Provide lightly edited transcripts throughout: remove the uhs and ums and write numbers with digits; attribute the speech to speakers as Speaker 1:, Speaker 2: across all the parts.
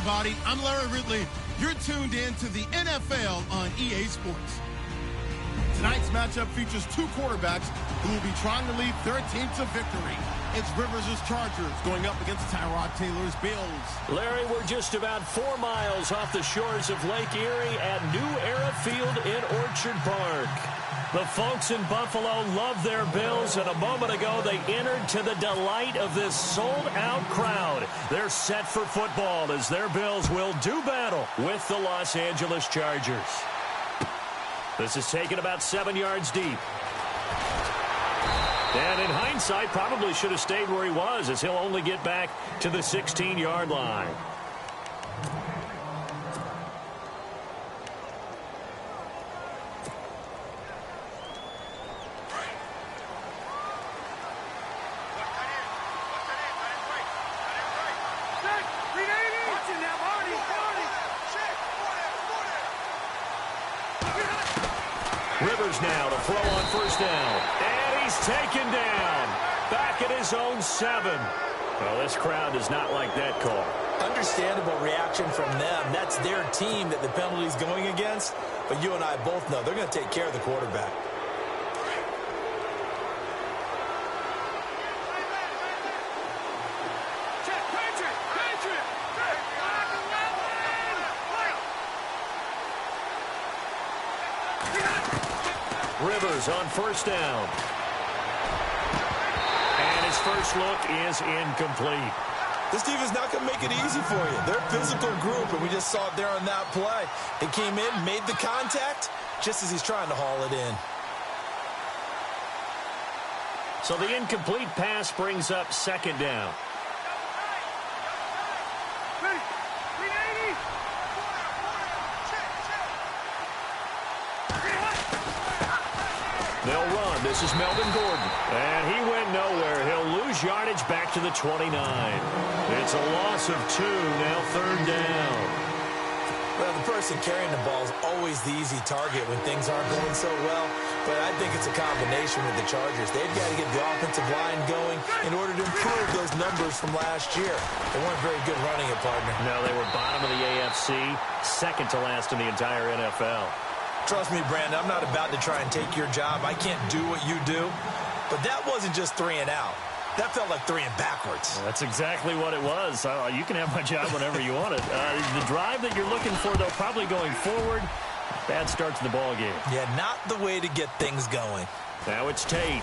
Speaker 1: everybody. I'm Larry Ridley. You're tuned in to the NFL on EA Sports. Tonight's matchup features two quarterbacks who will be trying to lead their team to victory. It's Rivers' Chargers going up against Tyrod Taylor's Bills.
Speaker 2: Larry, we're just about 4 miles off the shores of Lake Erie at New Era Field in Orchard Park. The folks in Buffalo love their Bills, and a moment ago they entered to the delight of this sold-out crowd. They're set for football as their Bills will do battle with the Los Angeles Chargers. This is taken about 7 yards deep. And in hindsight, probably should have stayed where he was, as he'll only get back to the 16-yard line. Rivers now to throw on first down. And he's taken down. Back at his own 7. Well, this crowd does not like that call.
Speaker 3: Understandable reaction from them. That's their team that the penalty's going against. But you and I both know they're going to take care of the quarterback.
Speaker 2: Rivers on first down. And his first look is incomplete.
Speaker 3: This defense not going to make it easy for you. They're a physical group, and we just saw it there on that play. He came in, made the contact, just as he's trying to haul it in.
Speaker 2: So the incomplete pass brings up second down. They'll run. This is Melvin Gordon. And he went nowhere. He'll lose yardage back to the 29. It's a loss of 2. Now third down.
Speaker 3: Well, the person carrying the ball is always the easy target when things aren't going so well. But I think it's a combination with the Chargers. They've got to get the offensive line going in order to improve those numbers from last year. They weren't very good running it, partner.
Speaker 2: No, they were bottom of the AFC, second to last in the entire NFL.
Speaker 3: Trust me, Brandon, I'm not about to try and take your job. I can't do what you do. But that wasn't just 3 and out. That felt like 3 and backwards.
Speaker 2: Well, that's exactly what it was. You can have my job whenever you want it. The drive that you're looking for, though, probably going forward. Bad start to the ball game.
Speaker 3: Yeah, not the way to get things going.
Speaker 2: Now it's Tate.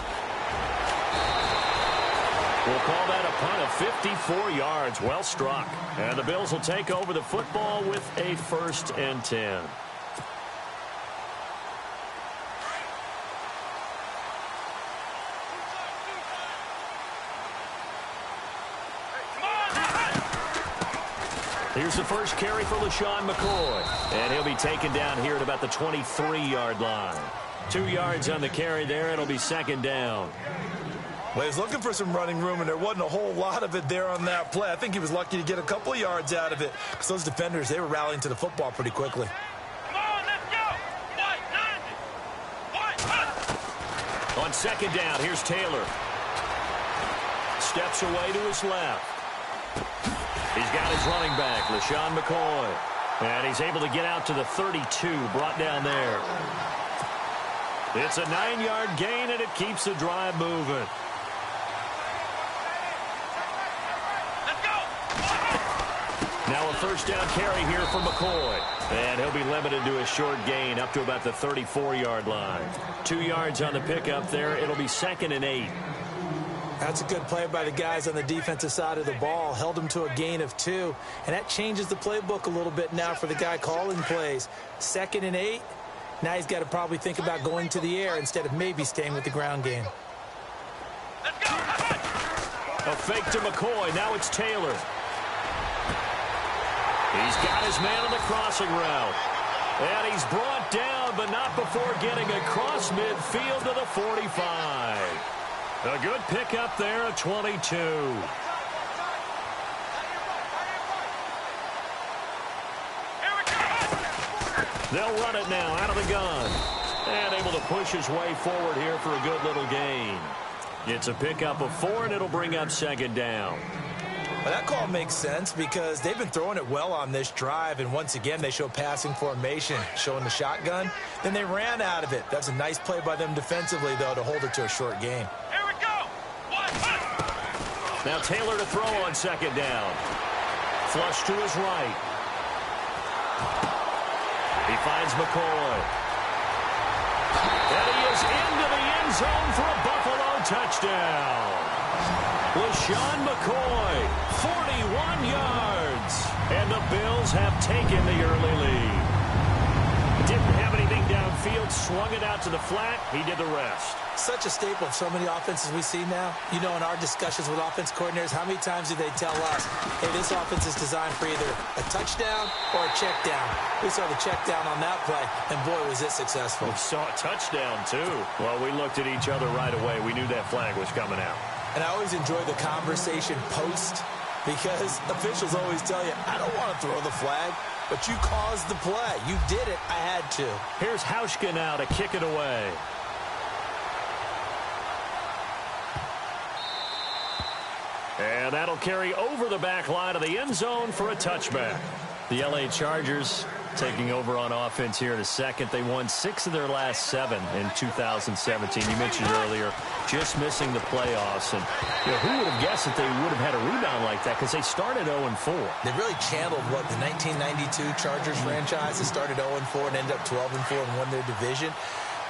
Speaker 2: We'll call that a punt of 54 yards. Well struck. And the Bills will take over the football with a 1st and 10. Here's the first carry for LaShawn McCoy. And he'll be taken down here at about the 23-yard line. 2 yards on the carry there. It'll be second down.
Speaker 3: Well, he was looking for some running room, and there wasn't a whole lot of it there on that play. I think he was lucky to get a couple of yards out of it, because those defenders, they were rallying to the football pretty quickly.
Speaker 4: Come on, let's go.
Speaker 2: On second down, here's Taylor. Steps away to his left. He's got his running back, LaShawn McCoy. And he's able to get out to the 32, brought down there. It's a 9-yard gain, and it keeps the drive moving.
Speaker 4: Let's go.
Speaker 2: Now a first down carry here for McCoy. And he'll be limited to a short gain up to about the 34-yard line. 2 yards on the pickup there. It'll be 2nd and 8.
Speaker 3: That's a good play by the guys on the defensive side of the ball. Held them to a gain of 2. And that changes the playbook a little bit now for the guy calling plays. 2nd and 8. Now he's got to probably think about going to the air instead of maybe staying with the ground game.
Speaker 4: Let's go.
Speaker 2: A fake to McCoy. Now it's Taylor. He's got his man on the crossing route. And he's brought down, but not before getting across midfield to the 45. A good pickup there at 22. They'll run it now out of the gun. And able to push his way forward here for a good little gain. It's a pickup of 4, and it'll bring up second down.
Speaker 3: Well, that call makes sense because they've been throwing it well on this drive, and once again, they show passing formation, showing the shotgun. Then they ran out of it. That's a nice play by them defensively, though, to hold it to a short game.
Speaker 4: Here we go.
Speaker 2: Now Taylor to throw on second down. Flush to his right. He finds McCoy. And he is into the end zone for a Buffalo touchdown. LaShawn McCoy, 41 yards. And the Bills have taken the early lead. Didn't have anything downfield, swung it out to the flat. He did the rest.
Speaker 3: Such a staple of so many offenses we see now. You know, in our discussions with offense coordinators, how many times do they tell us, hey, this offense is designed for either a touchdown or a check down. We saw the check down on that play, and boy, was it successful.
Speaker 2: We saw a touchdown, too. Well, we looked at each other right away. We knew that flag was coming out.
Speaker 3: And I always enjoy the conversation post because officials always tell you, I don't want to throw the flag, but you caused the play. You did it. I had to.
Speaker 2: Here's Hauschka now to kick it away. And that'll carry over the back line of the end zone for a touchback. The L.A. Chargers taking over on offense here in a second. They won 6 of their last 7 in 2017. You mentioned earlier just missing the playoffs. And you know, who would have guessed that they would have had a rebound like that because they started 0-4.
Speaker 3: They really channeled what the 1992 Chargers franchise that started 0-4 and ended up 12-4 and won their division.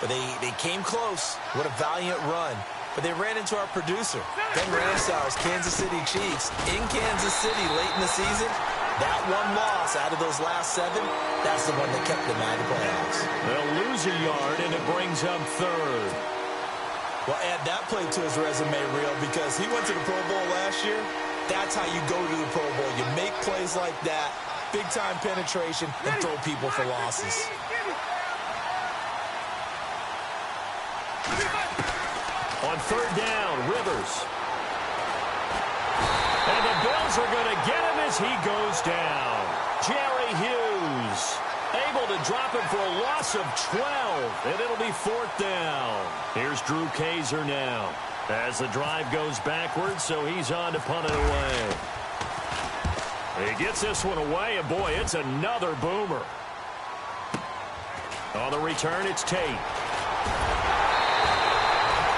Speaker 3: But they came close. What a valiant run. But they ran into our producer, Ben Ramsauer's Kansas City Chiefs in Kansas City late in the season. That one loss out of those last 7, that's the one that kept them out of the playoffs.
Speaker 2: They'll lose a yard, and it brings up third.
Speaker 3: Well, add that play to his resume reel because he went to the Pro Bowl last year. That's how you go to the Pro Bowl. You make plays like that, big-time penetration, and throw people for losses.
Speaker 2: On third down, Rivers. And the Bills are going to get him as he goes down. Jerry Hughes able to drop him for a loss of 12, and it'll be 4th down. Here's Drew Kaiser now as the drive goes backwards, so he's on to punt it away. He gets this one away, and boy, it's another boomer. On the return, it's Tate.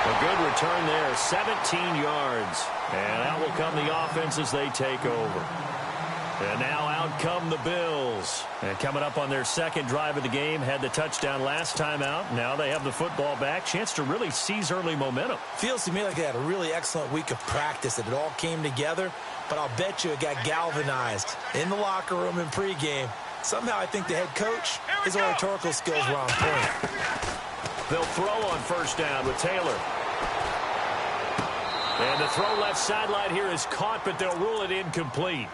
Speaker 2: A good return there, 17 yards. And out will come the offense as they take over. And now out come the Bills. And coming up on their second drive of the game, had the touchdown last time out. Now they have the football back. Chance to really seize early momentum.
Speaker 3: Feels to me like they had a really excellent week of practice, that it all came together. But I'll bet you it got galvanized in the locker room in pregame. Somehow I think the head coach, his oratorical skills were on point.
Speaker 2: They'll throw on first down with Taylor. And the throw left sideline here is caught, but they'll rule it incomplete.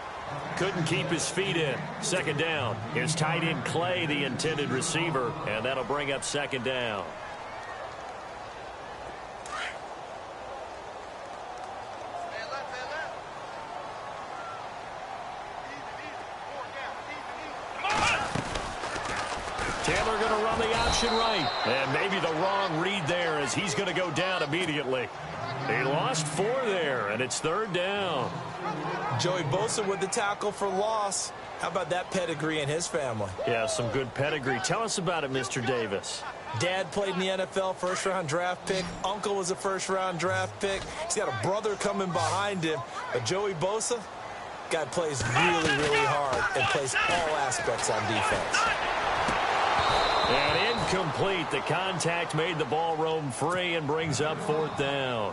Speaker 2: Couldn't keep his feet in. Second down. Here's tight end Clay, the intended receiver, and that'll bring up second down. Taylor going to run the option right. And maybe the wrong read there as he's going to go down immediately. He lost 4 there, and it's third down.
Speaker 3: Joey Bosa with the tackle for loss. How about that pedigree in his family?
Speaker 2: Yeah, some good pedigree. Tell us about it, Mr. Davis.
Speaker 3: Dad played in the NFL, first-round draft pick. Uncle was a first-round draft pick. He's got a brother coming behind him. But Joey Bosa, guy plays really, really hard and plays all aspects on defense.
Speaker 2: And incomplete. The contact made the ball roam free and brings up 4th down.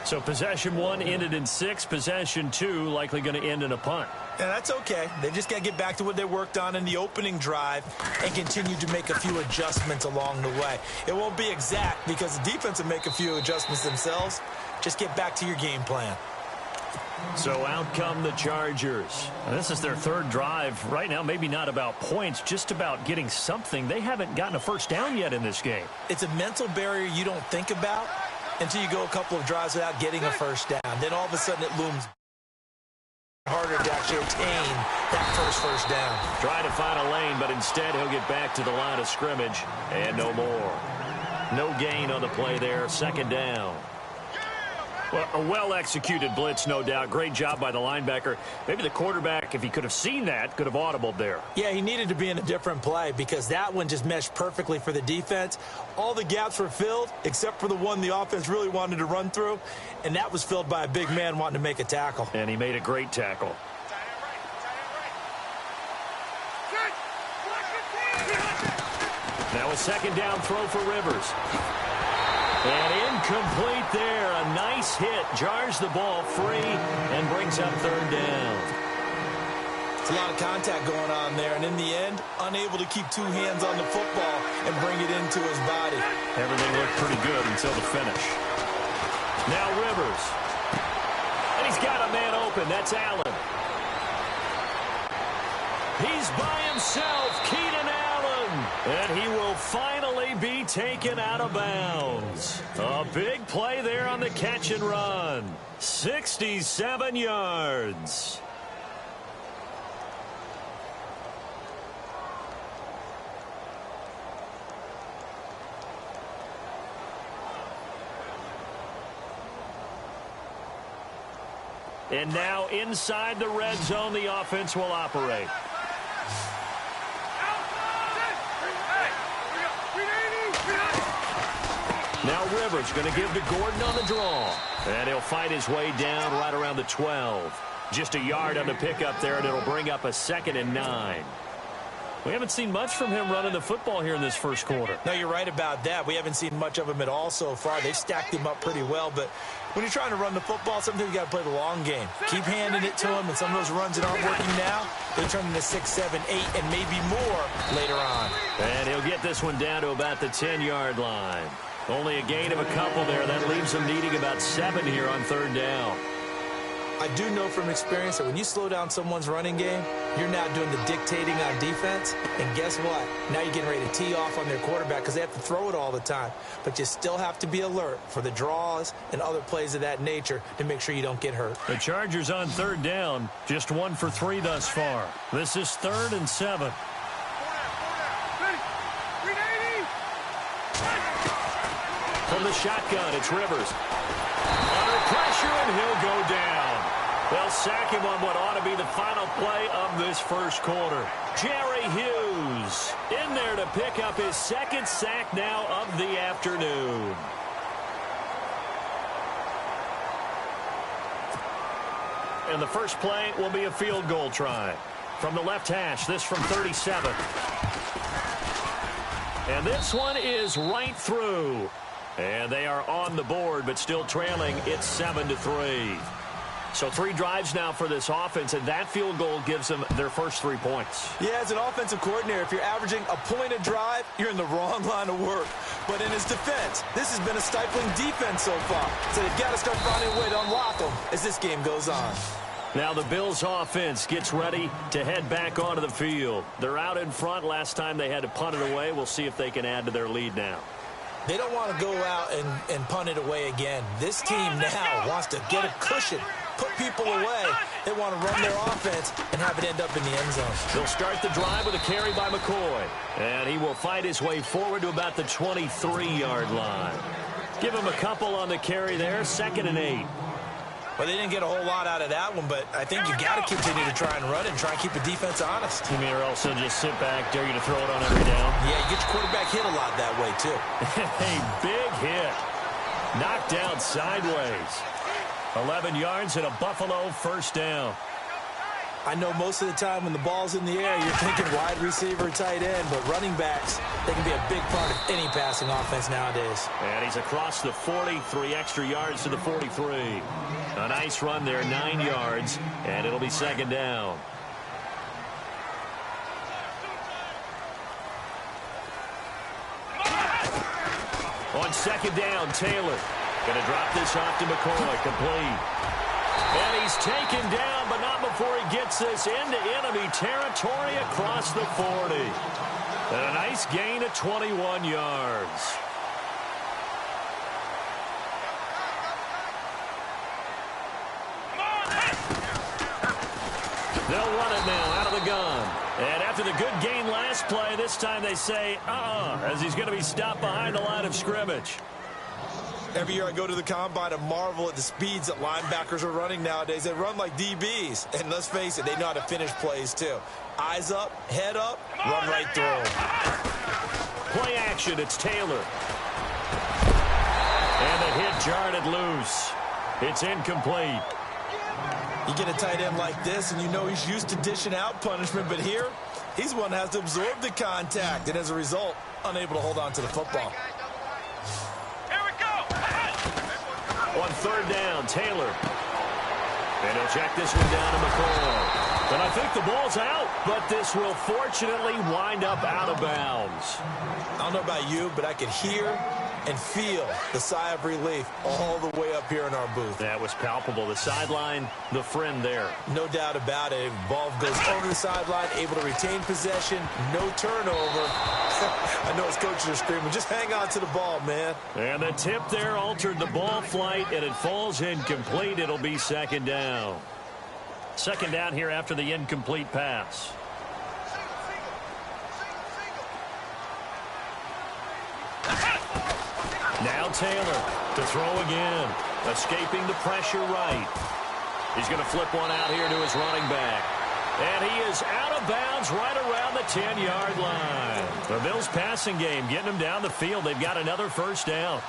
Speaker 2: So possession 1 ended in 6. Possession 2 likely going to end in a punt.
Speaker 3: Yeah, that's okay. They just got to get back to what they worked on in the opening drive and continue to make a few adjustments along the way. It won't be exact because the defense will make a few adjustments themselves. Just get back to your game plan.
Speaker 2: So out come the Chargers. And this is their third drive. Right now, maybe not about points, just about getting something. They haven't gotten a first down yet in this game.
Speaker 3: It's a mental barrier you don't think about until you go a couple of drives without getting a first down. Then all of a sudden it looms harder to actually attain that first down.
Speaker 2: Trying to find a lane, but instead he'll get back to the line of scrimmage. And no more. No gain on the play there. Second down. Well, a well-executed blitz, no doubt. Great job by the linebacker. Maybe the quarterback, if he could have seen that, could have audibled there.
Speaker 3: Yeah, he needed to be in a different play because that one just meshed perfectly for the defense. All the gaps were filled except for the one the offense really wanted to run through, and that was filled by a big man wanting to make a tackle.
Speaker 2: And he made a great tackle. Now a second down throw for Rivers. And incomplete there. A nice hit. Jars the ball free and brings up third down.
Speaker 3: It's a lot of contact going on there, and in the end, unable to keep two hands on the football and bring it into his body.
Speaker 2: Everything looked pretty good until the finish. Now Rivers. And he's got a man open. That's Allen. He's by himself. Keenan Allen. And he will finally be taken out of bounds. A big play there on the catch and run. 67 yards. And now inside the red zone, the offense will operate. Now Rivers going to give to Gordon on the draw. And he'll fight his way down right around the 12. Just a yard on the pickup there, and it'll bring up a 2nd and 9. We haven't seen much from him running the football here in this first quarter.
Speaker 3: No, you're right about that. We haven't seen much of him at all so far. They've stacked him up pretty well, but when you're trying to run the football, sometimes you got to play the long game. Keep handing it to him, and some of those runs that aren't working now, they turn into 6, 7, 8, and maybe more later on.
Speaker 2: And he'll get this one down to about the 10-yard line. Only a gain of a couple there. That leaves them needing about 7 here on third down.
Speaker 3: I do know from experience that when you slow down someone's running game, you're now doing the dictating on defense. And guess what? Now you're getting ready to tee off on their quarterback because they have to throw it all the time. But you still have to be alert for the draws and other plays of that nature to make sure you don't get hurt.
Speaker 2: The Chargers on third down, just 1 for 3 thus far. This is 3rd and 7. From the shotgun, it's Rivers. Under pressure, and he'll go down. They'll sack him on what ought to be the final play of this first quarter. Jerry Hughes in there to pick up his 2nd sack now of the afternoon. And the first play will be a field goal try. From the left hash, this from 37. And this one is right through. And they are on the board, but still trailing. It's 7-3. So 3 drives now for this offense, and that field goal gives them their first 3 points.
Speaker 3: Yeah, as an offensive coordinator, if you're averaging a point a drive, you're in the wrong line of work. But in his defense, this has been a stifling defense so far. So they've got to start finding a way to unlock them as this game goes on.
Speaker 2: Now the Bills offense gets ready to head back onto the field. They're out in front. Last time they had to punt it away. We'll see if they can add to their lead now.
Speaker 3: They don't want to go out and punt it away again. This team now wants to get a cushion, put people away. They want to run their offense and have it end up in the end zone.
Speaker 2: They'll start the drive with a carry by McCoy. And he will fight his way forward to about the 23-yard line. Give him a couple on the carry there, 2nd and 8.
Speaker 3: Well, they didn't get a whole lot out of that one, but I think you got to continue to try and run it and try and keep the defense honest.
Speaker 2: You mean, or else they'll just sit back, dare you to throw it on every down?
Speaker 3: Yeah, you get your quarterback hit a lot that way, too.
Speaker 2: A big hit. Knocked down sideways. 11 yards and a Buffalo first down.
Speaker 3: I know most of the time when the ball's in the air, you're thinking wide receiver, tight end, but running backs, they can be a big part of any passing offense nowadays.
Speaker 2: And he's across the 40, 3 extra yards to the 43. A nice run there, 9 yards, and it'll be 2nd down. On 2nd down, Taylor. Going to drop this off to McCoy, complete. And he's taken down, but not before he gets this into enemy territory across the 40. And a nice gain of 21 yards. They'll run it now out of the gun. And after the good gain last play, this time they say, as he's going to be stopped behind the line of scrimmage.
Speaker 3: Every year I go to the combine and marvel at the speeds that linebackers are running nowadays. They run like DBs. And let's face it, they know how to finish plays too. Eyes up, head up, run right through them.
Speaker 2: Play action, it's Taylor. And the hit jarred it loose. It's incomplete.
Speaker 3: You get a tight end like this, and you know he's used to dishing out punishment, but here, he's one that has to absorb the contact, and as a result, unable to hold on to the football.
Speaker 4: Here we go.
Speaker 2: On third down, Taylor. And he'll check this one down to McCoy. And I think the ball's out, but this will fortunately wind up out of bounds.
Speaker 3: I don't know about you, but I could hear and feel the sigh of relief all the way up here in our booth.
Speaker 2: That was palpable. The sideline, the friend there.
Speaker 3: No doubt about it. Ball goes over the sideline, able to retain possession, no turnover. I know his coaches are screaming, just hang on to the ball, man.
Speaker 2: And the tip there altered the ball flight, and it falls incomplete. It'll be second down. Second down here after the incomplete pass. Now Taylor to throw again. Escaping the pressure right. He's going to flip one out here to his running back. And he is out of bounds right around the 10-yard line. The Bills passing game getting them down the field. They've got another first down.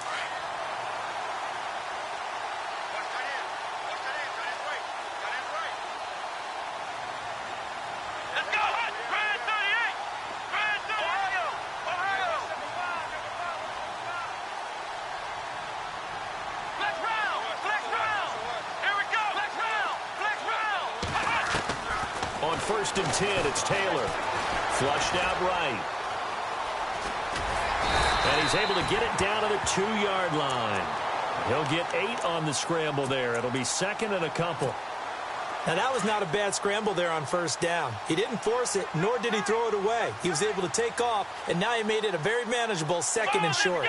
Speaker 2: First and 10, it's Taylor. Flushed out right. And he's able to get it down to the 2-yard line. He'll get 8 on the scramble there. It'll be second and a couple.
Speaker 3: Now, that was not a bad scramble there on first down. He didn't force it, nor did he throw it away. He was able to take off, and now he made it a very manageable second and short.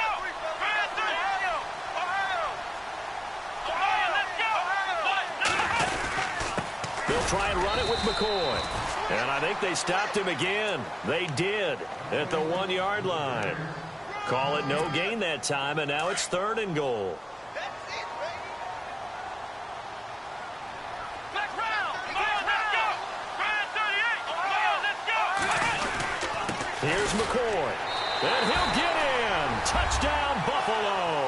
Speaker 2: They'll try and run it with McCoy. And I think they stopped him again. They did at the 1-yard line. Call it no gain that time, and now it's third and goal. Here's McCoy. And he'll get in. Touchdown, Buffalo.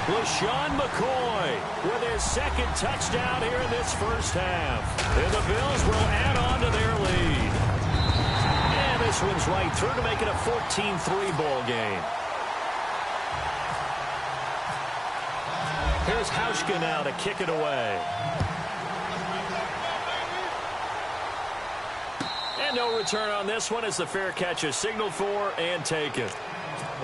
Speaker 2: LaShawn McCoy with his second touchdown here in this first half. And the Bills will add on to their lead. And this one's right through to make it a 14-3 ball game. Here's Hauschka now to kick it away. And no return on this one as the fair catch is signaled for and taken.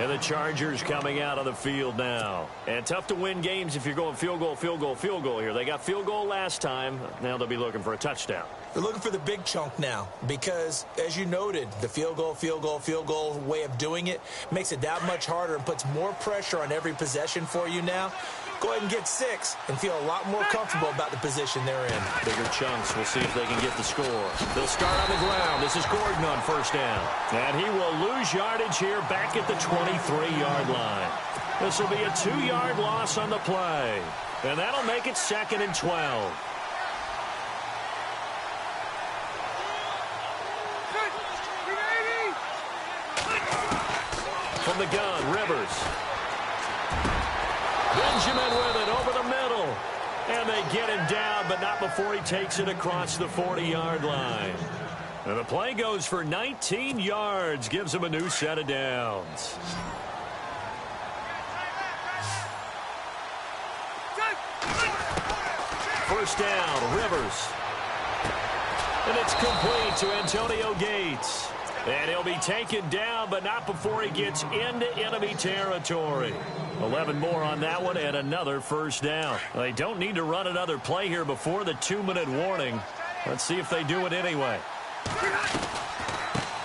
Speaker 2: And the Chargers coming out of the field now. And tough to win games if you're going field goal, field goal, field goal here. They got field goal last time. Now they'll be looking for a touchdown.
Speaker 3: They're looking for the big chunk now because, as you noted, the field goal way of doing it makes it that much harder and puts more pressure on every possession for you now. Go ahead and get 6 and feel a lot more comfortable about the position they're in.
Speaker 2: Bigger chunks. We'll see if they can get the score. They'll start on the ground. This is Gordon on first down. And he will lose yardage here back at the 23-yard line. This will be a 2-yard loss on the play. And that'll make it second and 12. From the gun, Rivers. Benjamin with it over the middle. And they get him down, but not before he takes it across the 40-yard line. And the play goes for 19 yards, gives him a new set of downs. First down, Rivers. And it's complete to Antonio Gates. And he'll be taken down, but not before he gets into enemy territory. 11 more on that one and another first down. They don't need to run another play here before the 2-minute warning. Let's see if they do it anyway.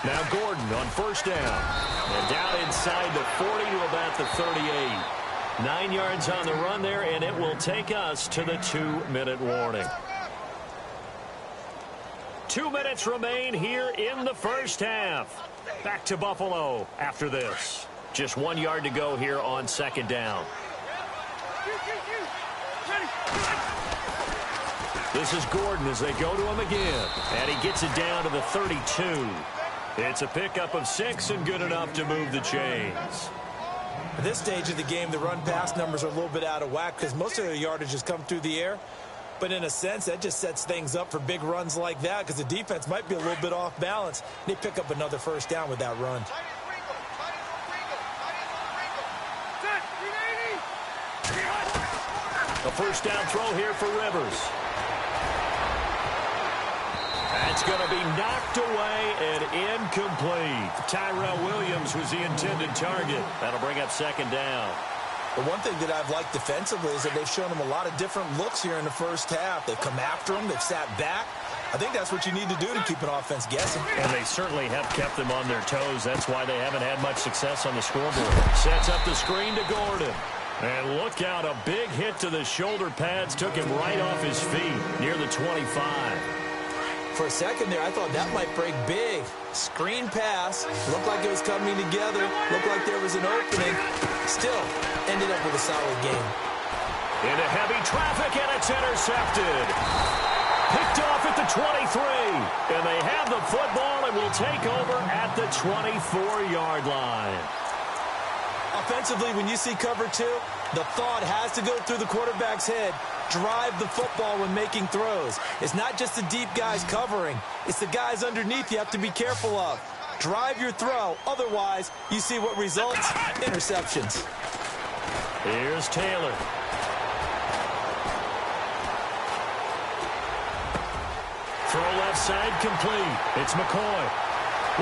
Speaker 2: Now Gordon on first down. And down inside the 40 to about the 38. 9 yards on the run there, and it will take us to the 2-minute warning. 2 minutes remain here in the first half. Back to Buffalo after this. Just 1 yard to go here on second down. This is Gordon as they go to him again. And he gets it down to the 32. It's a pickup of 6 and good enough to move the chains.
Speaker 3: At this stage of the game, the run-pass numbers are a little bit out of whack because most of their yardage has come through the air. But in a sense, that just sets things up for big runs like that because the defense might be a little bit off balance. They pick up another first down with that run.
Speaker 2: A first down throw here for Rivers. That's going to be knocked away and incomplete. Tyrell Williams was the intended target. That'll bring up second down.
Speaker 3: The one thing that I've liked defensively is that they've shown them a lot of different looks here in the first half. They've come after them. They've sat back. I think that's what you need to do to keep an offense guessing.
Speaker 2: And they certainly have kept them on their toes. That's why they haven't had much success on the scoreboard. Sets up the screen to Gordon. And look out, a big hit to the shoulder pads took him right off his feet near the 25.
Speaker 3: For a second there, I thought that might break big. Screen pass. Looked like it was coming together. Looked like there was an opening. Still, ended up with a solid game.
Speaker 2: Into heavy traffic, and it's intercepted. Picked off at the 23. And they have the football and will take over at the 24-yard line.
Speaker 3: Offensively, when you see cover 2, the thought has to go through the quarterback's head. Drive the football when making throws. It's not just the deep guys covering. It's the guys underneath you have to be careful of. Drive your throw. Otherwise, you see what results? Interceptions.
Speaker 2: Here's Taylor. Throw left side complete. It's McCoy.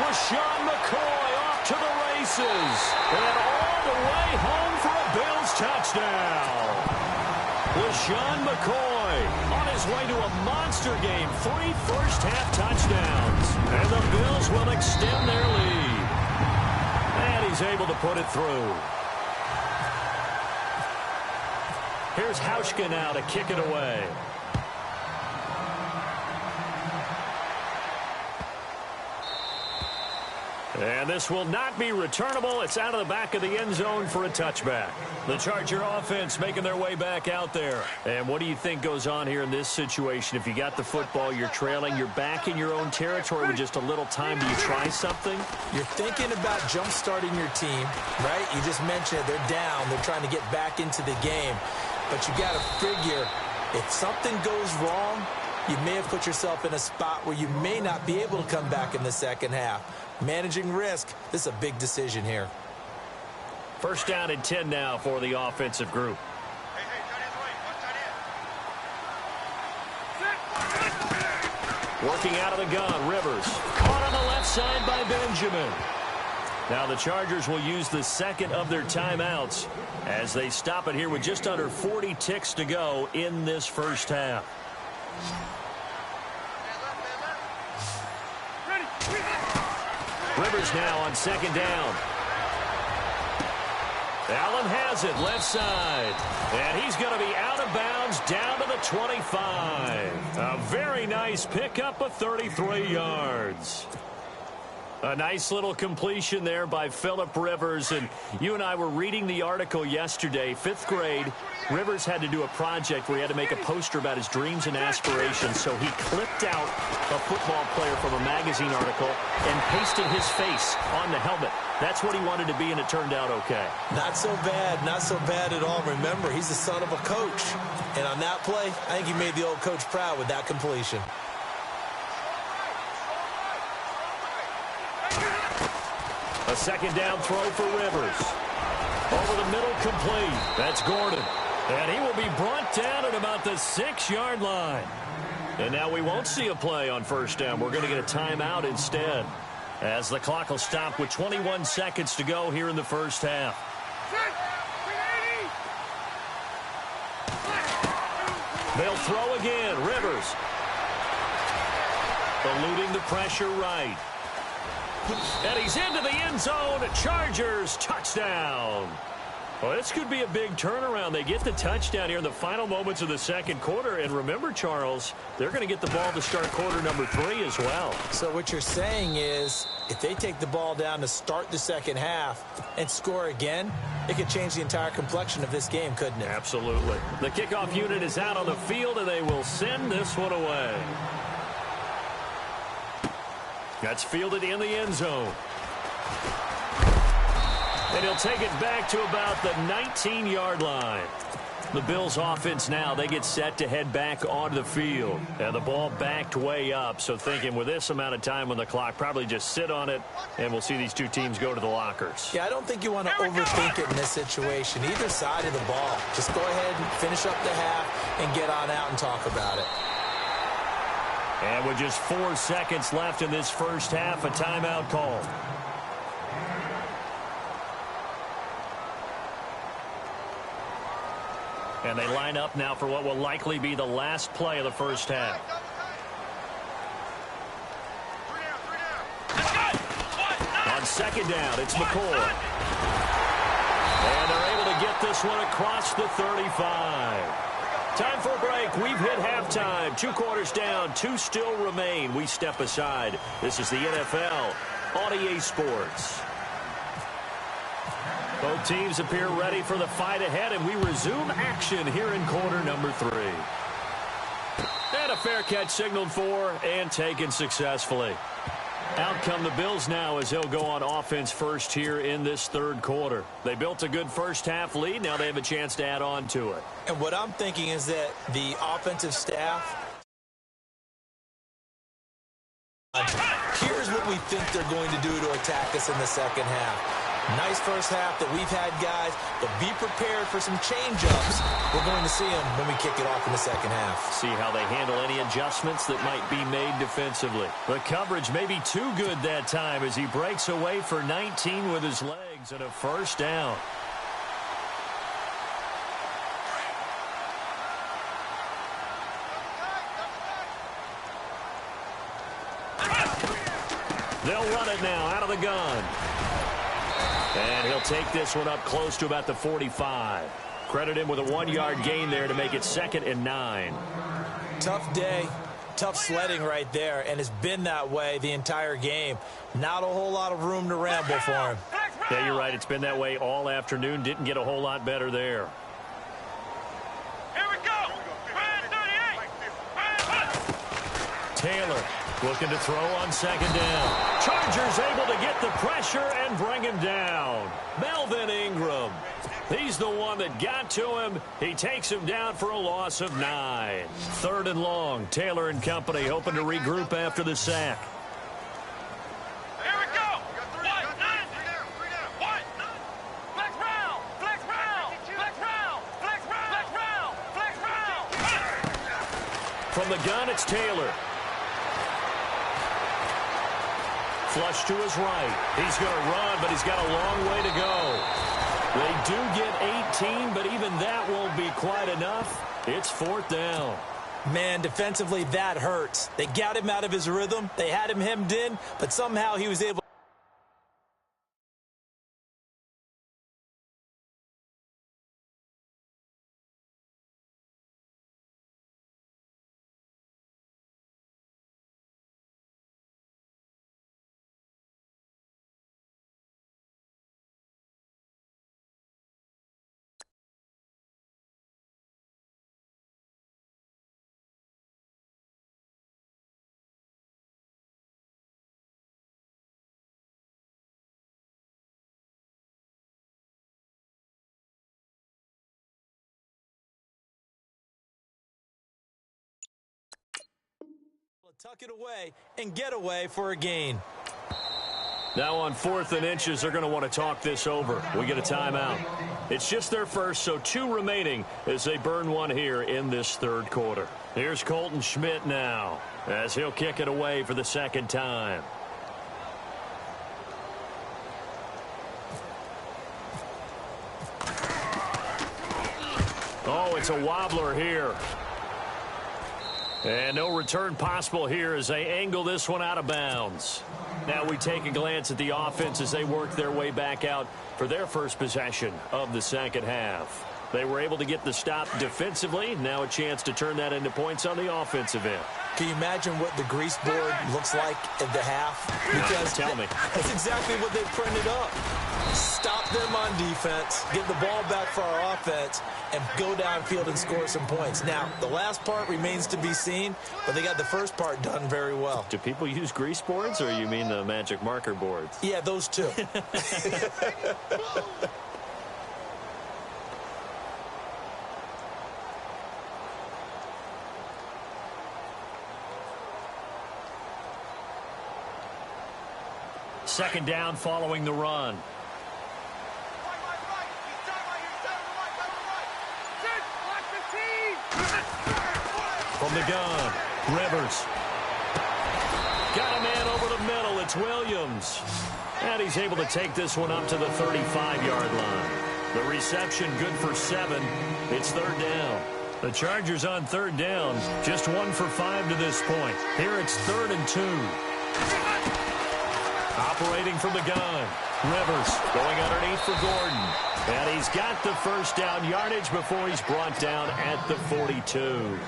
Speaker 2: LaShawn McCoy off to the races. And all the way home for a Bills touchdown. LaShawn McCoy on his way to a monster game. 3 first-half touchdowns. And the Bills will extend their lead. And he's able to put it through. Here's Hauschka now to kick it away. And this will not be returnable. It's out of the back of the end zone for a touchback. The Charger offense making their way back out there. And what do you think goes on here in this situation? If you got the football, you're trailing, you're back in your own territory with just a little time. Do you try something?
Speaker 3: You're thinking about jump-starting your team, right? You just mentioned it. They're down. They're trying to get back into the game. But you got to figure if something goes wrong, you may have put yourself in a spot where you may not be able to come back in the second half. Managing risk, this is a big decision here.
Speaker 2: First down and 10 now for the offensive group. Working out of the gun, Rivers. Caught on the left side by Benjamin. Now the Chargers will use the second of their timeouts as they stop it here with just under 40 ticks to go in this first half. Rivers now on second down. Allen has it left side. And he's going to be out of bounds down to the 25. A very nice pickup of 33 yards. A nice little completion there by Phillip Rivers. And you and I were reading the article yesterday, 5th grade. Rivers had to do a project where he had to make a poster about his dreams and aspirations. So he clipped out a football player from a magazine article and pasted his face on the helmet. That's what he wanted to be, and it turned out okay.
Speaker 3: Not so bad. Not so bad at all. Remember, he's the son of a coach. And on that play, I think he made the old coach proud with that completion.
Speaker 2: A second down throw for Rivers. Over the middle, complete. That's Gordon. And he will be brought down at about the 6-yard line. And now we won't see a play on first down. We're going to get a timeout instead, as the clock will stop with 21 seconds to go here in the first half. They'll throw again. Rivers. Eluding the pressure right. And he's into the end zone. Chargers touchdown. Well, this could be a big turnaround. They get the touchdown here in the final moments of the second quarter. And remember, Charles, they're going to get the ball to start quarter number 3 as well.
Speaker 3: So what you're saying is if they take the ball down to start the second half and score again, it could change the entire complexion of this game, couldn't it?
Speaker 2: Absolutely. The kickoff unit is out on the field, and they will send this one away. That's fielded in the end zone. And he'll take it back to about the 19-yard line. The Bills offense now, they get set to head back onto the field. And the ball backed way up. So thinking with this amount of time on the clock, probably just sit on it, and we'll see these two teams go to the lockers.
Speaker 3: Yeah, I don't think you want to overthink it in this situation. Either side of the ball. Just go ahead and finish up the half and get on out and talk about it.
Speaker 2: And with just 4 seconds left in this first half, a timeout call. And they line up now for what will likely be the last play of the first half. On second down, it's McCoy. And they're able to get this one across the 35. Time for a break. We've hit halftime. 2 quarters down, 2 still remain. We step aside. This is the NFL on EA Sports. Both teams appear ready for the fight ahead, and we resume action here in quarter number 3. And a fair catch signaled for and taken successfully. Out come the Bills now as they'll go on offense first here in this third quarter. They built a good first half lead. Now they have a chance to add on to it.
Speaker 3: And what I'm thinking is that the offensive staff, here's what we think they're going to do to attack us in the second half. Nice first half that we've had, guys, but be prepared for some change-ups. We're going to see them when we kick it off in the second half.
Speaker 2: See how they handle any adjustments that might be made defensively. The coverage may be too good that time as he breaks away for 19 with his legs and a first down. They'll run it now out of the gun. And he'll take this one up close to about the 45. Credit him with a 1-yard gain there to make it 2nd and 9.
Speaker 3: Tough day, tough sledding right there, and it's been that way the entire game. Not a whole lot of room to ramble for him.
Speaker 2: Yeah, you're right. It's been that way all afternoon. Didn't get a whole lot better there.
Speaker 4: Here we go.
Speaker 2: Taylor looking to throw on second down. Chargers able to get the pressure and bring him down. Melvin Ingram. He's the one that got to him. He takes him down for a loss of 9. 3rd and long. Taylor and company hoping to regroup after the sack.
Speaker 4: Here we go. What? Flex round. Flex round. Flex round. Flex round. Flex round. Flex round.
Speaker 2: From the gun, it's Taylor. Flush to his right. He's going to run, but he's got a long way to go. They do get 18, but even that won't be quite enough. It's 4th down.
Speaker 3: Man, defensively, that hurts. They got him out of his rhythm. They had him hemmed in, but somehow he was able. Tuck it away and get away for a gain.
Speaker 2: Now on 4th and inches, they're going to want to talk this over. We get a timeout. It's just their first, so 2 remaining as they burn one here in this third quarter. Here's Colton Schmidt now as he'll kick it away for the 2nd time. Oh, it's a wobbler here. And no return possible here as they angle this one out of bounds. Now we take a glance at the offense as they work their way back out for their first possession of the second half. They were able to get the stop defensively. Now a chance to turn that into points on the offensive end.
Speaker 3: Can you imagine what the grease board looks like at the half? Because
Speaker 2: tell me.
Speaker 3: That's exactly what they printed up. Stop them on defense, get the ball back for our offense, and go downfield and score some points. Now, the last part remains to be seen, but they got the first part done very well.
Speaker 2: Do people use grease boards, or you mean the magic marker boards?
Speaker 3: Yeah, those two.
Speaker 2: Second down following the run. From the gun, Rivers. Got a man over the middle. It's Williams. And he's able to take this one up to the 35-yard line. The reception good for 7. It's third down. The Chargers on third down. Just 1 for 5 to this point. Here it's 3rd and 2. Operating from the gun. Rivers going underneath for Gordon. And he's got the first down yardage before he's brought down at the 42.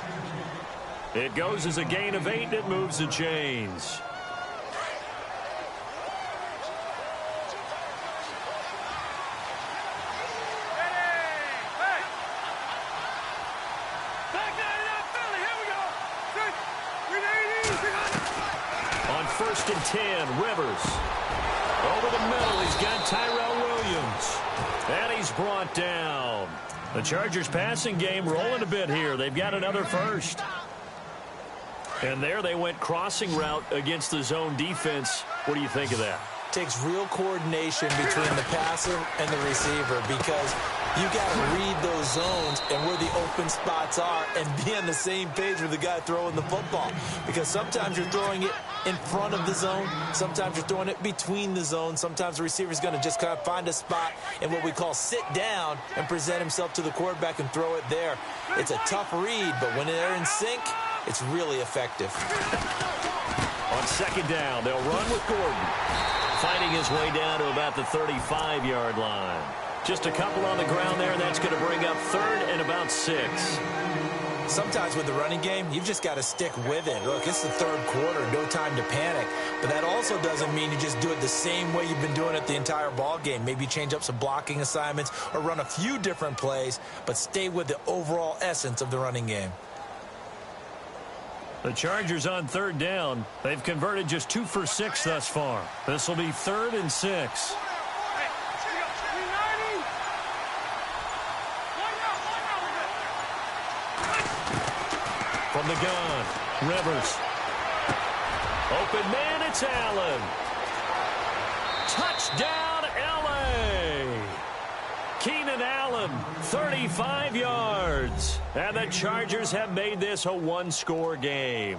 Speaker 2: It goes as a gain of 8, and it moves the chains. On 1st and 10, Rivers. Over the middle, he's got Tyrell Williams. And he's brought down. The Chargers passing game rolling a bit here. They've got another first. And there they went crossing route against the zone defense. What do you think of that?
Speaker 3: Takes real coordination between the passer and the receiver, because you got to read those zones and where the open spots are and be on the same page with the guy throwing the football. Because sometimes you're throwing it in front of the zone. Sometimes you're throwing it between the zones. Sometimes the receiver's going to just kind of find a spot and what we call sit down and present himself to the quarterback and throw it there. It's a tough read, but when they're in sync, it's really effective.
Speaker 2: On second down, they'll run with Gordon. Fighting his way down to about the 35-yard line. Just a couple on the ground there, and that's going to bring up 3rd and about 6.
Speaker 3: Sometimes with the running game, you've just got to stick with it. Look, it's the 3rd quarter, no time to panic. But that also doesn't mean you just do it the same way you've been doing it the entire ball game. Maybe change up some blocking assignments or run a few different plays, but stay with the overall essence of the running game.
Speaker 2: The Chargers on 3rd down. They've converted just 2 for 6 thus far. This will be 3rd and 6. From the gun, Rivers. Open man, it's Allen. Touchdown, L.A. Keenan Allen, 35 yards. And the Chargers have made this a one-score game.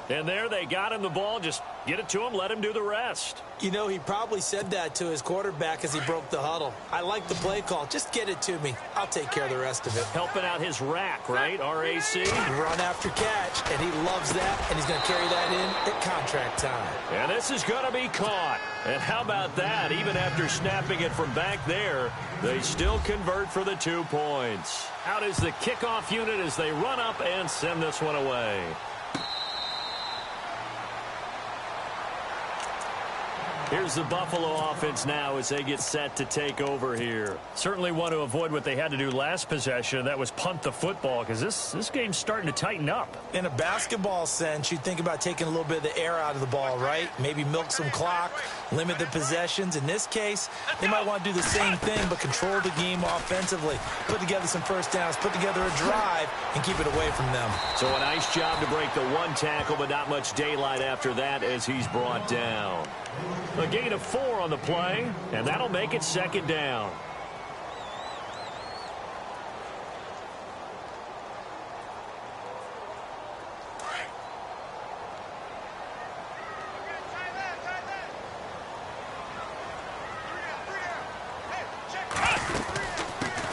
Speaker 2: And there they got him the ball. Just get it to him, let him do the rest.
Speaker 3: You know, he probably said that to his quarterback as he broke the huddle. I like the play call. Just get it to me. I'll take care of the rest of it.
Speaker 2: Helping out his rack, right? R-A-C?
Speaker 3: Run after catch, and he loves that, and he's going to carry that in at contract time.
Speaker 2: And this is going to be caught. And how about that? Even after snapping it from back there, they still convert for the 2 points. Out is the kickoff unit as they run up and send this one away. Here's the Buffalo offense now as they get set to take over here. Certainly want to avoid what they had to do last possession. That was punt the football, because this game's starting to tighten up.
Speaker 3: In a basketball sense, you think about taking a little bit of the air out of the ball, right? Maybe milk some clock, limit the possessions. In this case, they might want to do the same thing, but control the game offensively. Put together some first downs, put together a drive, and keep it away from them.
Speaker 2: So a nice job to break the 1 tackle, but not much daylight after that as he's brought down. A gain of 4 on the play, and that'll make it second down.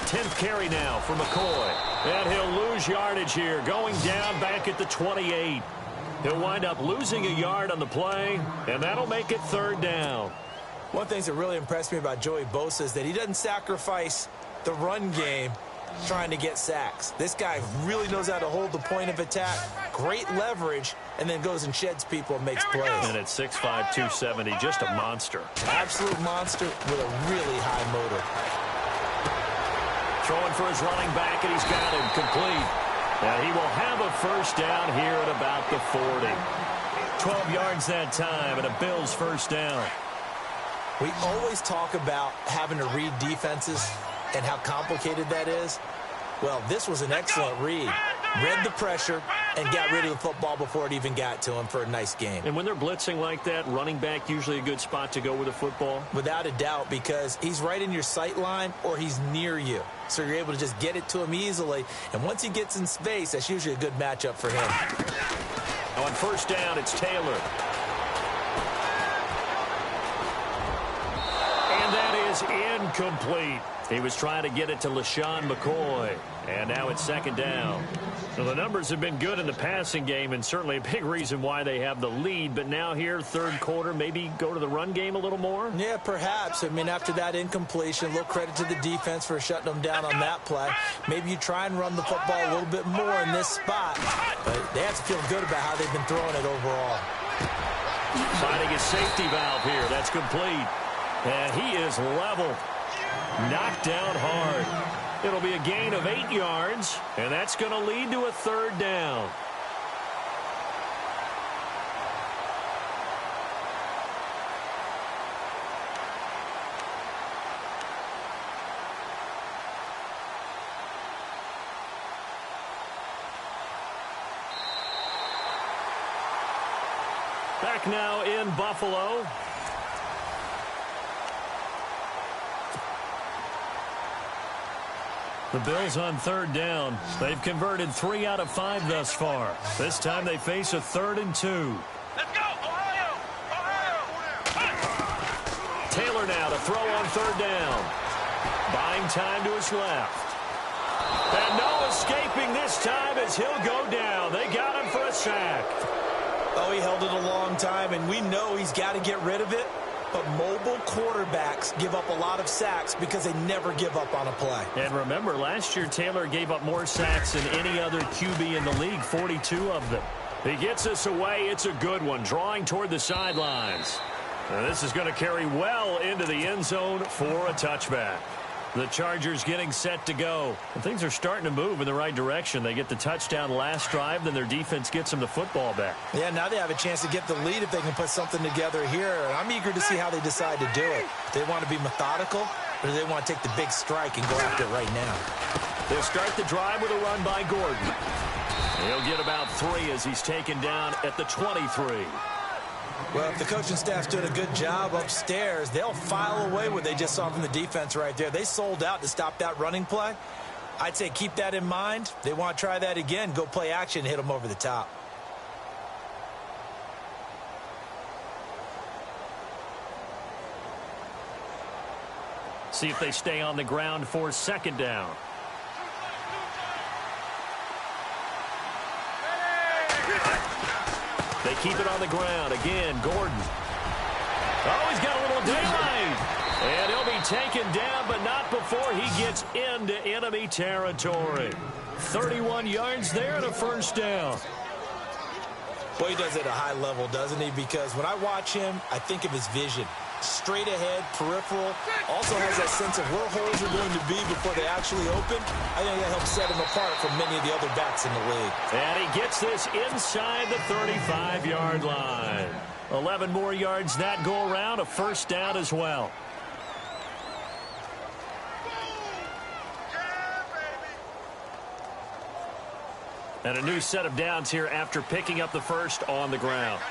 Speaker 2: Tenth carry now for McCoy. And he'll lose yardage here, going down back at the 28. He'll wind up losing a yard on the play, and that'll make it 3rd down.
Speaker 3: One thing that really impressed me about Joey Bosa is that he doesn't sacrifice the run game trying to get sacks. This guy really knows how to hold the point of attack, great leverage, and then goes and sheds people and makes plays.
Speaker 2: And at 6'5", 270, just a monster.
Speaker 3: Absolute monster with a really high motor.
Speaker 2: Throwing for his running back, and he's got him complete. And he will have a 1st down here at about the 40. 12 yards that time, and a Bills 1st down.
Speaker 3: We always talk about having to read defenses and how complicated that is. Well, this was an excellent read. Read the pressure and got rid of the football before it even got to him for a nice game.
Speaker 2: And when they're blitzing like that, running back usually a good spot to go with the football?
Speaker 3: Without a doubt, because he's right in your sight line or he's near you. So you're able to just get it to him easily. And once he gets in space, that's usually a good matchup for him.
Speaker 2: On 1st down, it's Taylor. And that is incomplete. He was trying to get it to LaShawn McCoy. And now it's 2nd down. So the numbers have been good in the passing game, and certainly a big reason why they have the lead. But now here, 3rd quarter, maybe go to the run game a little more?
Speaker 3: Yeah, perhaps. I mean, after that incompletion, a little credit to the defense for shutting them down on that play. Maybe you try and run the football a little bit more in this spot. But they have to feel good about how they've been throwing it overall.
Speaker 2: Finding his safety valve here. That's complete. And he is leveled. Knocked down hard. It'll be a gain of 8 yards, and that's going to lead to a 3rd down. Back now in Buffalo. The Bills on 3rd down. They've converted 3 out of 5 thus far. This time they face a 3rd and 2.
Speaker 4: Let's go, Ohio! Ohio!
Speaker 2: Taylor now to throw on 3rd down. Buying time to his left. And no escaping this time as he'll go down. They got him for a sack.
Speaker 3: Oh, he held it a long time, and we know he's got to get rid of it. But mobile quarterbacks give up a lot of sacks because they never give up on a play.
Speaker 2: And remember, last year Taylor gave up more sacks than any other QB in the league, 42 of them. He gets us away. It's a good one, drawing toward the sidelines. And this is going to carry well into the end zone for a touchback. The Chargers getting set to go. And things are starting to move in the right direction. They get the touchdown last drive, then their defense gets them the football back.
Speaker 3: Yeah, now they have a chance to get the lead if they can put something together here. And I'm eager to see how they decide to do it. Do they want to be methodical, or do they want to take the big strike and go after it right now?
Speaker 2: They'll start the drive with a run by Gordon. He'll get about 3 as he's taken down at the 23.
Speaker 3: Well, if the coaching staff's doing a good job upstairs, they'll file away what they just saw from the defense right there. They sold out to stop that running play. I'd say keep that in mind. They want to try that again. Go play action, hit them over the top.
Speaker 2: See if they stay on the ground for 2nd down. They keep it on the ground. Again, Gordon. Oh, he's got a little daylight. And he'll be taken down, but not before he gets into enemy territory. 31 yards there and a 1st down.
Speaker 3: Well, he does it at a high level, doesn't he? Because when I watch him, I think of his vision. Straight ahead, peripheral. Also has that sense of where holes are going to be before they actually open. I think that helps set him apart from many of the other backs in the league.
Speaker 2: And he gets this inside the 35-yard line. 11 more yards that go around, a 1st down as well. And a new set of downs here after picking up the 1st on the ground.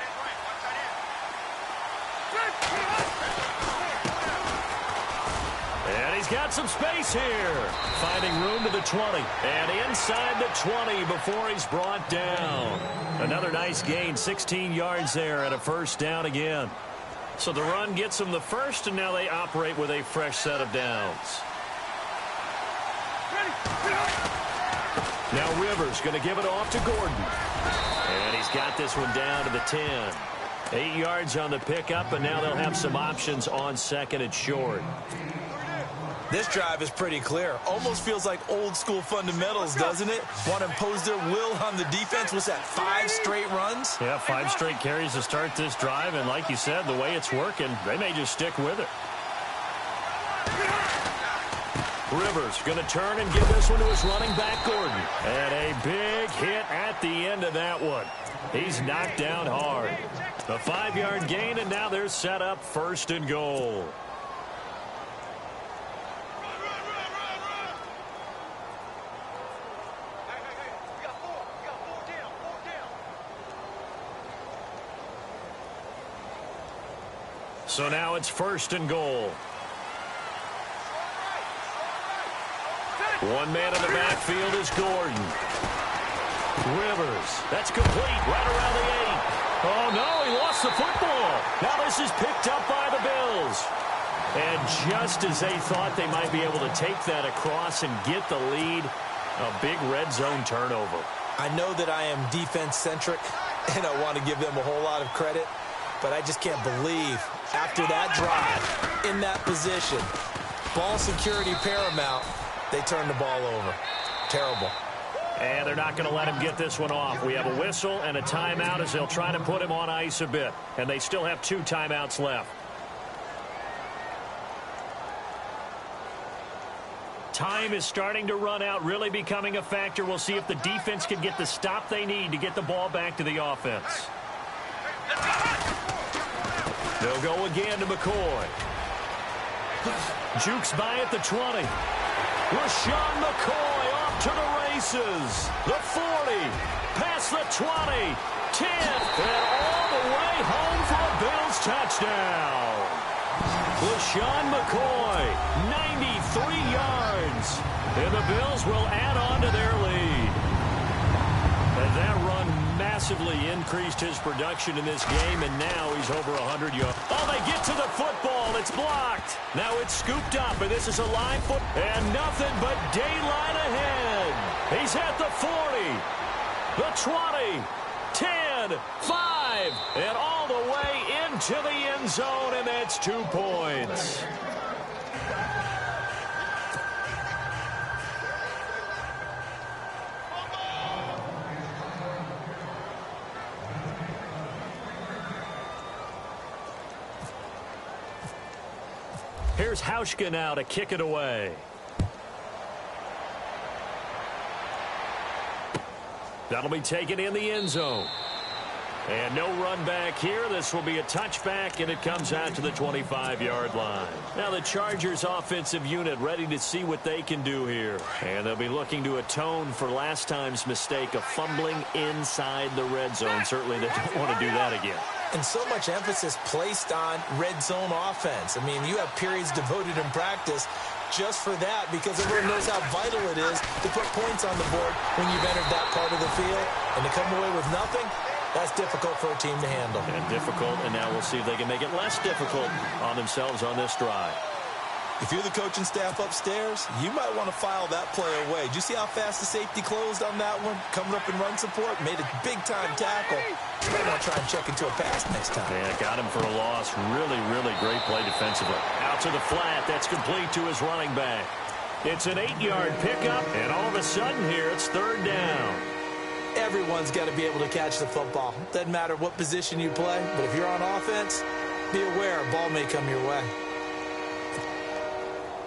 Speaker 2: And he's got some space here. Finding room to the 20. And inside the 20 before he's brought down. Another nice gain, 16 yards there and a 1st down again. So the run gets them the 1st, and now they operate with a fresh set of downs. Now Rivers going to give it off to Gordon. And he's got this one down to the 10. 8 yards on the pickup, and now they'll have some options on second and short.
Speaker 3: This drive is pretty clear. Almost feels like old school fundamentals, doesn't it? Want to impose their will on the defense. Was that 5 straight runs?
Speaker 2: Yeah, 5 straight carries to start this drive, and like you said, the way it's working, they may just stick with it. Rivers going to turn and give this one to his running back, Gordon. And a big hit at the end of that one. He's knocked down hard. A 5-yard gain, and now they're set up 1st and goal. So now it's 1st and goal. One man in the backfield is Gordon. Rivers, that's complete right around the 8. Oh, no, he lost the football. Now this is picked up by the Bills. And just as they thought they might be able to take that across and get the lead, a big red zone turnover.
Speaker 3: I know that I am defense-centric, and I want to give them a whole lot of credit, but I just can't believe after that drive, in that position, ball security paramount, they turned the ball over. Terrible.
Speaker 2: And they're not going to let him get this one off. We have a whistle and a timeout as they'll try to put him on ice a bit. And they still have 2 timeouts left. Time is starting to run out, really becoming a factor. We'll see if the defense can get the stop they need to get the ball back to the offense. They'll go again to McCoy. Jukes by at the 20. LaShawn McCoy off to the races. The 40, past the 20, 10, and all the way home for a Bills touchdown. LaShawn McCoy, 93 yards. And the Bills will add on to their lead. And that run massively increased his production in this game, and now he's over 100 yards. Oh, they get to the football. It's blocked. Now it's scooped up, and this is a live foot, and nothing but daylight ahead. He's at the 40, the 20, 10, 5, and all the way into the end zone, and that's 2 points. Here's Hauschka now to kick it away. That'll be taken in the end zone. And no run back here. This will be a touchback, and it comes out to the 25-yard line. Now the Chargers offensive unit ready to see what they can do here. And they'll be looking to atone for last time's mistake of fumbling inside the red zone. Certainly they don't want to do that again.
Speaker 3: And so much emphasis placed on red zone offense. I mean, you have periods devoted in practice just for that, because everyone knows how vital it is to put points on the board when you've entered that part of the field. And to come away with nothing, that's difficult for a team to handle.
Speaker 2: And difficult, and now we'll see if they can make it less difficult on themselves on this drive.
Speaker 3: If you're the coaching staff upstairs, you might want to file that play away. Did you see how fast the safety closed on that one? Coming up in run support, made a big-time tackle. You might want to try and check into a pass next time.
Speaker 2: Yeah, got him for a loss. Really, really great play defensively. Out to the flat. That's complete to his running back. It's an 8-yard pickup, and all of a sudden here, it's 3rd down.
Speaker 3: Everyone's got to be able to catch the football. Doesn't matter what position you play, but if you're on offense, be aware a ball may come your way.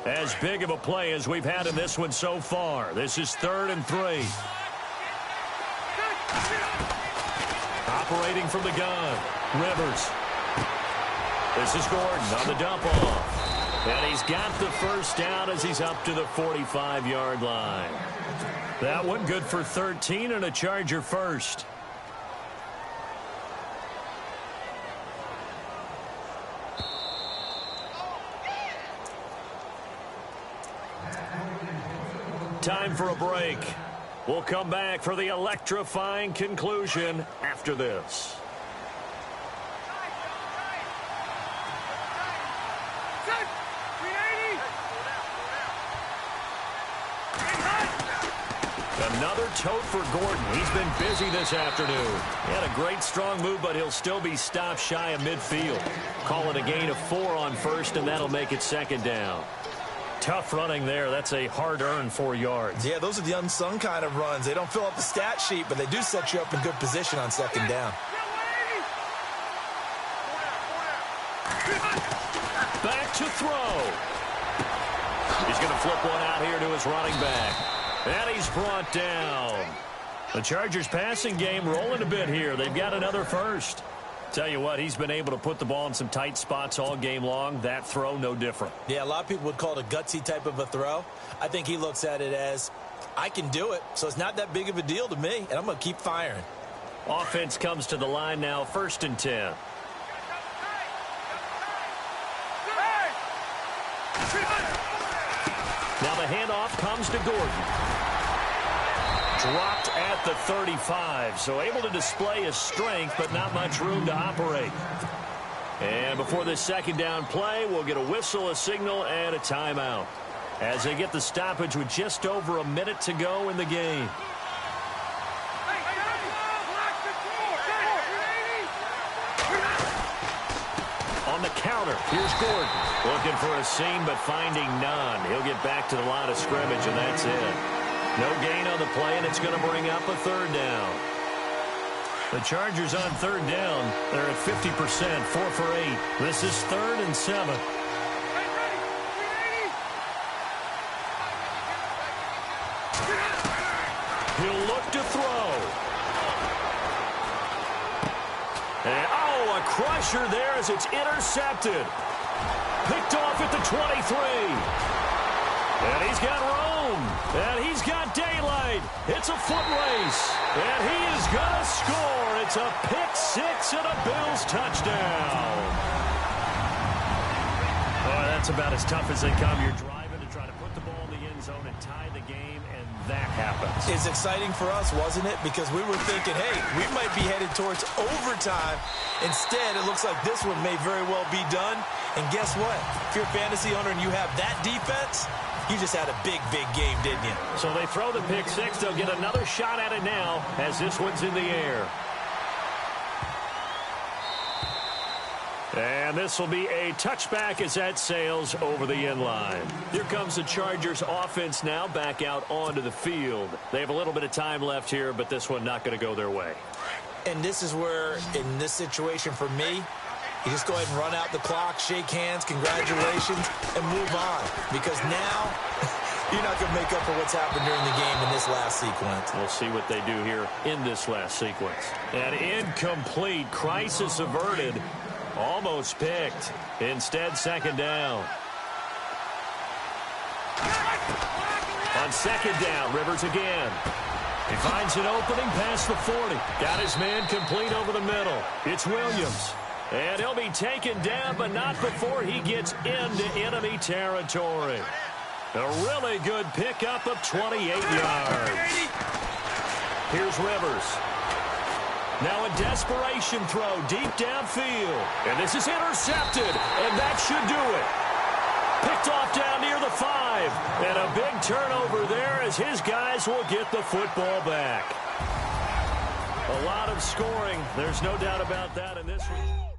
Speaker 2: As big of a play as we've had in this one so far. This is 3rd and 3. Operating from the gun, Rivers. This is Gordon on the dump off. And he's got the 1st down as he's up to the 45-yard line. That one good for 13 and a Charger first. Time for a break. We'll come back for the electrifying conclusion after this. Another tote for Gordon. He's been busy this afternoon. He had a great strong move, but he'll still be stopped shy of midfield. Call it a gain of 4 on first, and that'll make it second down. Tough running there. That's a hard-earned 4 yards.
Speaker 3: Yeah, those are the unsung kind of runs. They don't fill up the stat sheet, but they do set you up in good position on second down.
Speaker 2: Back to throw. He's going to flip one out here to his running back. And he's brought down. The Chargers passing game rolling a bit here. They've got another first. Tell you what, he's been able to put the ball in some tight spots all game long. That throw, no different.
Speaker 3: Yeah, a lot of people would call it a gutsy type of a throw. I think he looks at it as, I can do it, so it's not that big of a deal to me, and I'm going to keep firing.
Speaker 2: Offense comes to the line now, 1st and 10. Now the handoff comes to Gordon. Dropped at the 35, so able to display his strength, but not much room to operate. And before this second down play, we'll get a whistle, a signal, and a timeout as they get the stoppage with just over a minute to go in the game. On the counter, here's Gordon. Looking for a seam, but finding none. He'll get back to the line of scrimmage, and that's it. No gain on the play, and it's going to bring up a 3rd down. The Chargers on 3rd down. They're at 50%, 4 for 8. This is 3rd and 7. He'll look to throw. And, oh, a crusher there as it's intercepted. Picked off at the 23. And he's got room. And he's got daylight. It's a foot race. And he is going to score. It's a pick 6 and a Bills touchdown. Oh, that's about as tough as they come. You're driving to try to put the ball in the end zone and tie the game, and that happens.
Speaker 3: It's exciting for us, wasn't it? Because we were thinking, hey, we might be headed towards overtime. Instead, it looks like this one may very well be done. And guess what? If you're a fantasy owner and you have that defense, you just had a big, big game, didn't you?
Speaker 2: So they throw the pick 6. They'll get another shot at it now as this one's in the air. And this will be a touchback as that sails over the end line. Here comes the Chargers offense now back out onto the field. They have a little bit of time left here, but this one not going to go their way.
Speaker 3: And this is where, in this situation for me, you just go ahead and run out the clock, shake hands, congratulations, and move on. Because now, you're not going to make up for what's happened during the game in this last sequence.
Speaker 2: We'll see what they do here in this last sequence. An incomplete, crisis averted. Almost picked. Instead, second down. On second down, Rivers again. He finds an opening past the 40. Got his man complete over the middle. It's Williams. And he'll be taken down, but not before he gets into enemy territory. A really good pickup of 28 yards. Here's Rivers. Now a desperation throw deep downfield. And this is intercepted, and that should do it. Picked off down near the 5. And a big turnover there as his guys will get the football back. A lot of scoring. There's no doubt about that in this one.